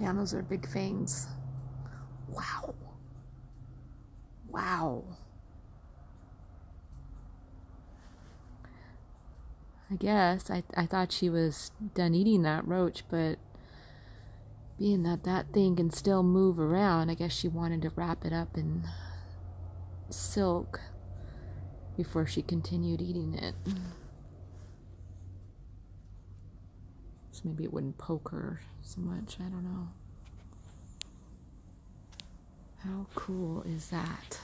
Damn, those are big fangs. Wow. Wow. I guess I thought she was done eating that roach, but being that that thing can still move around, I guess she wanted to wrap it up in silk before she continued eating it. So maybe it wouldn't poke her so much, I don't know. How cool is that?